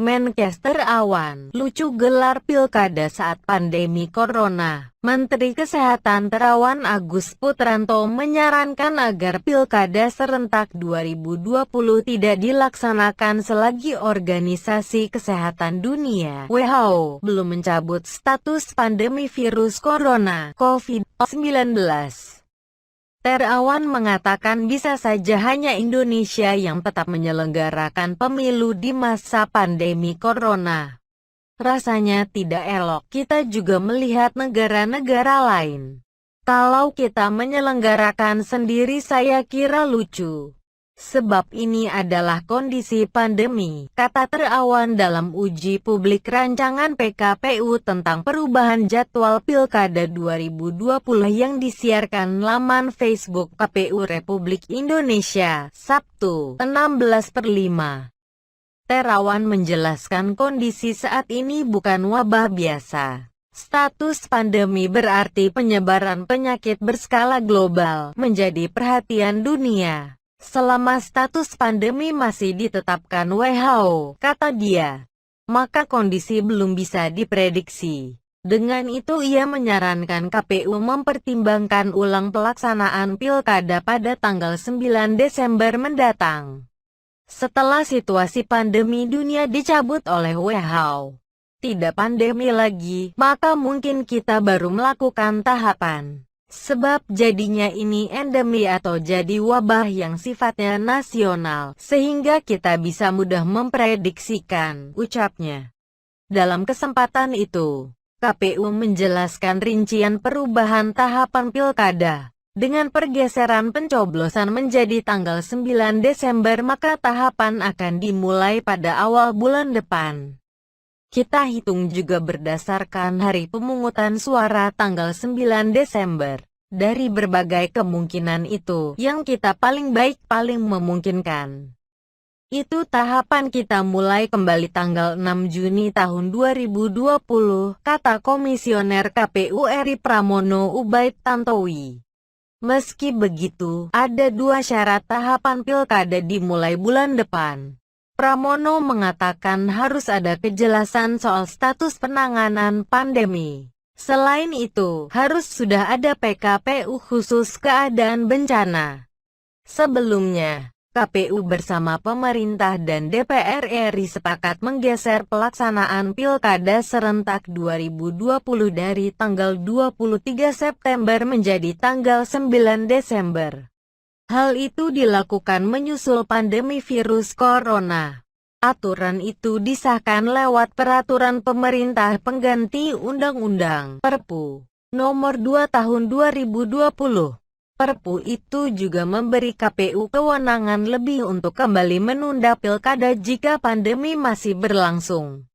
Menkes Terawan, lucu gelar pilkada saat pandemi corona. Menteri Kesehatan Terawan Agus Putranto menyarankan agar pilkada serentak 2020 tidak dilaksanakan selagi Organisasi Kesehatan Dunia (WHO) belum mencabut status pandemi virus corona (COVID-19). Terawan mengatakan bisa saja hanya Indonesia yang tetap menyelenggarakan pemilu di masa pandemi corona. Rasanya tidak elok kita juga melihat negara-negara lain. Kalau kita menyelenggarakan sendiri saya kira lucu. Sebab ini adalah kondisi pandemi, kata Terawan dalam uji publik rancangan PKPU tentang perubahan jadwal Pilkada 2020 yang disiarkan laman Facebook KPU Republik Indonesia, Sabtu, 16/5. Terawan menjelaskan kondisi saat ini bukan wabah biasa. Status pandemi berarti penyebaran penyakit berskala global menjadi perhatian dunia. Selama status pandemi masih ditetapkan WHO, kata dia, maka kondisi belum bisa diprediksi. Dengan itu ia menyarankan KPU mempertimbangkan ulang pelaksanaan pilkada pada tanggal 9 Desember mendatang. Setelah situasi pandemi dunia dicabut oleh WHO, tidak pandemi lagi, maka mungkin kita baru melakukan tahapan. Sebab jadinya ini endemi atau jadi wabah yang sifatnya nasional, sehingga kita bisa mudah memprediksikan, ucapnya. Dalam kesempatan itu, KPU menjelaskan rincian perubahan tahapan pilkada. Dengan pergeseran pencoblosan menjadi tanggal 9 Desember maka tahapan akan dimulai pada awal bulan depan. Kita hitung juga berdasarkan hari pemungutan suara tanggal 9 Desember. Dari berbagai kemungkinan itu, yang kita paling baik paling memungkinkan. Itu tahapan kita mulai kembali tanggal 6 Juni tahun 2020, kata Komisioner KPU RI Pramono Ubaid Tantowi. Meski begitu, ada dua syarat tahapan pilkada dimulai bulan depan. Pramono mengatakan harus ada kejelasan soal status penanganan pandemi. Selain itu, harus sudah ada PKPU khusus keadaan bencana. Sebelumnya, KPU bersama pemerintah dan DPR RI sepakat menggeser pelaksanaan Pilkada serentak 2020 dari tanggal 23 September menjadi tanggal 9 Desember. Hal itu dilakukan menyusul pandemi virus corona. Aturan itu disahkan lewat Peraturan Pemerintah Pengganti Undang-Undang Perpu Nomor 2 Tahun 2020. Perpu itu juga memberi KPU kewenangan lebih untuk kembali menunda pilkada jika pandemi masih berlangsung.